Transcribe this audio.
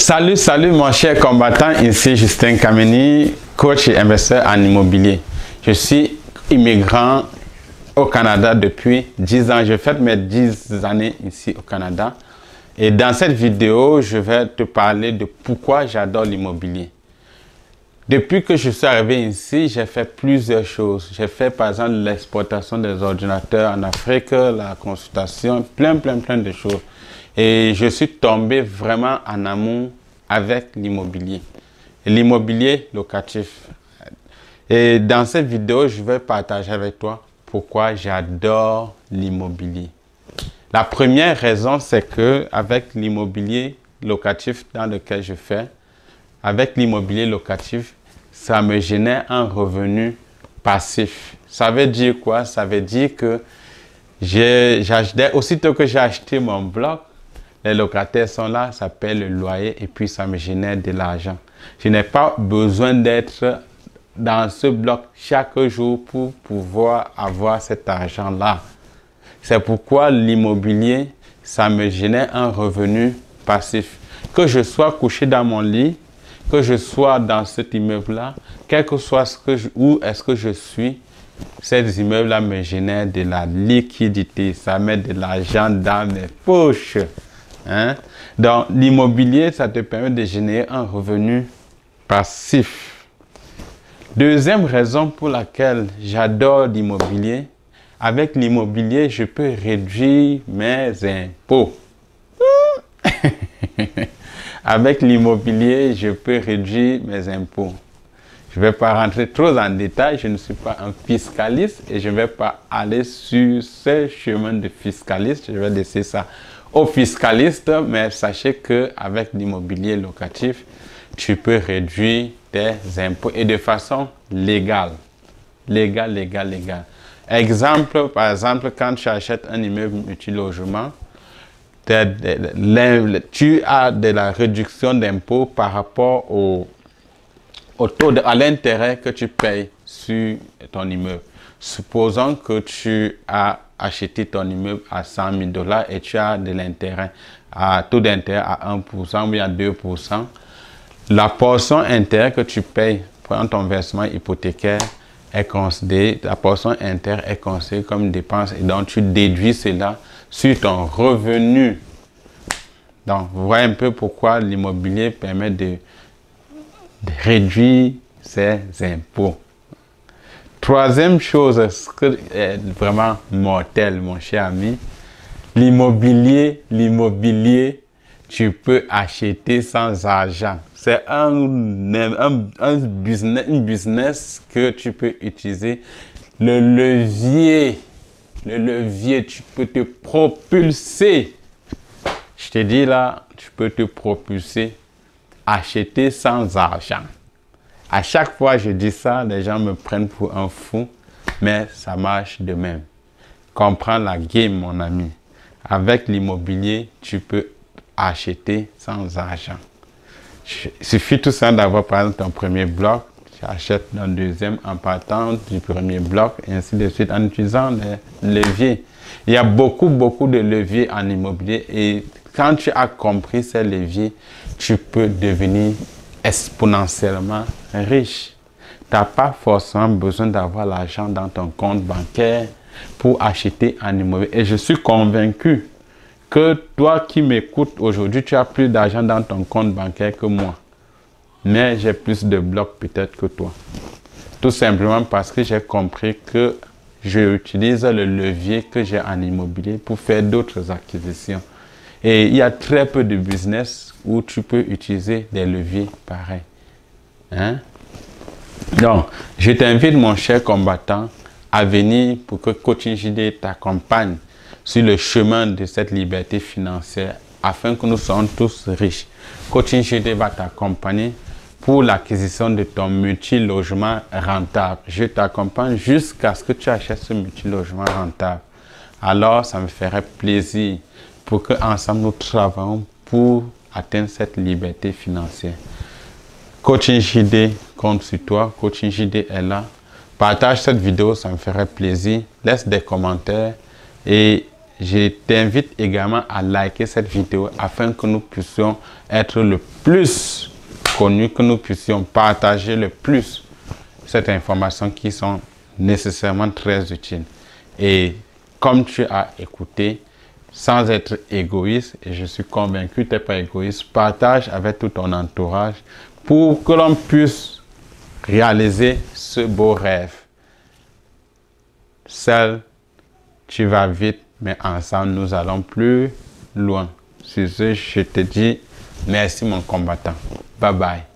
Salut mon cher combattant, ici Justin Kameni, coach et investisseur en immobilier. Je suis immigrant au Canada depuis 10 ans. Je fête mes 10 années ici au Canada. Et dans cette vidéo, je vais te parler de pourquoi j'adore l'immobilier. Depuis que je suis arrivé ici, j'ai fait plusieurs choses. J'ai fait par exemple l'exportation des ordinateurs en Afrique, la consultation, plein de choses. Et je suis tombé vraiment en amour avec l'immobilier. L'immobilier locatif. Et dans cette vidéo, je vais partager avec toi pourquoi j'adore l'immobilier. La première raison, c'est que avec l'immobilier locatif dans lequel je fais, avec l'immobilier locatif, ça me génère un revenu passif. Ça veut dire quoi? Ça veut dire que aussitôt que j'ai acheté mon bloc, les locataires sont là, ça paie le loyer et puis ça me génère de l'argent. Je n'ai pas besoin d'être dans ce bloc chaque jour pour pouvoir avoir cet argent-là. C'est pourquoi l'immobilier, ça me génère un revenu passif. Que je sois couché dans mon lit, que je sois dans cet immeuble-là, quel que soit où est-ce que je suis, ces immeubles-là me génèrent de la liquidité. Ça met de l'argent dans mes poches. Hein? Donc, l'immobilier, ça te permet de générer un revenu passif. Deuxième raison pour laquelle j'adore l'immobilier, avec l'immobilier, je peux réduire mes impôts. Avec l'immobilier, je peux réduire mes impôts. Je ne vais pas rentrer trop en détail, je ne suis pas un fiscaliste et je ne vais pas aller sur ce chemin de fiscaliste. Je vais laisser ça aux fiscalistes, mais sachez qu'avec l'immobilier locatif, tu peux réduire tes impôts et de façon légale. Légale. Par exemple, quand tu achètes un immeuble multilogement, tu as de la réduction d'impôts par rapport au taux à l'intérêt que tu payes sur ton immeuble. Supposons que tu as acheté ton immeuble à 100 000 $ et tu as de l'intérêt, taux d'intérêt à 1% ou bien à 2%. La portion intérêt que tu payes pour ton versement hypothécaire est considérée, la portion intérêt est considérée comme une dépense et donc tu déduis cela sur ton revenu. Donc, vous voyez un peu pourquoi l'immobilier permet de réduire ses impôts. Troisième chose, ce qui est vraiment mortel, mon cher ami, l'immobilier, tu peux acheter sans argent. C'est un business que tu peux utiliser. Le levier, tu peux te propulser. Je te dis là, tu peux te propulser, acheter sans argent. À chaque fois que je dis ça, les gens me prennent pour un fou, mais ça marche de même. Comprends la game, mon ami. Avec l'immobilier, tu peux acheter sans argent. Il suffit tout ça d'avoir par exemple ton premier bloc, tu achètes un deuxième en partant du premier bloc, et ainsi de suite, en utilisant les leviers. Il y a beaucoup de leviers en immobilier et quand tu as compris ces leviers, tu peux devenir exponentiellement riche. Tu n'as pas forcément besoin d'avoir l'argent dans ton compte bancaire pour acheter un immobilier. Et je suis convaincu que toi qui m'écoutes aujourd'hui, tu as plus d'argent dans ton compte bancaire que moi. Mais j'ai plus de blocs peut-être que toi. Tout simplement parce que j'ai compris que je utilise le levier que j'ai en immobilier pour faire d'autres acquisitions. Et il y a très peu de business où tu peux utiliser des leviers pareils. Hein? Donc, je t'invite, mon cher combattant, à venir pour que Coaching JD t'accompagne sur le chemin de cette liberté financière afin que nous soyons tous riches. Coaching JD va t'accompagner pour l'acquisition de ton multilogement rentable. Je t'accompagne jusqu'à ce que tu achètes ce multilogement rentable. Alors, ça me ferait plaisir pour qu'ensemble nous travaillons pour atteindre cette liberté financière. Coaching JD compte sur toi. Coaching JD est là. Partage cette vidéo, ça me ferait plaisir. Laisse des commentaires et je t'invite également à liker cette vidéo afin que nous puissions être le plus connus, que nous puissions partager le plus cette information qui sont nécessairement très utiles. Et comme tu as écouté, sans être égoïste, et je suis convaincu que tu n'es pas égoïste, partage avec tout ton entourage pour que l'on puisse réaliser ce beau rêve. Seul, tu vas vite, mais ensemble, nous allons plus loin. Sur ce, je te dis merci mon combattant. Bye bye.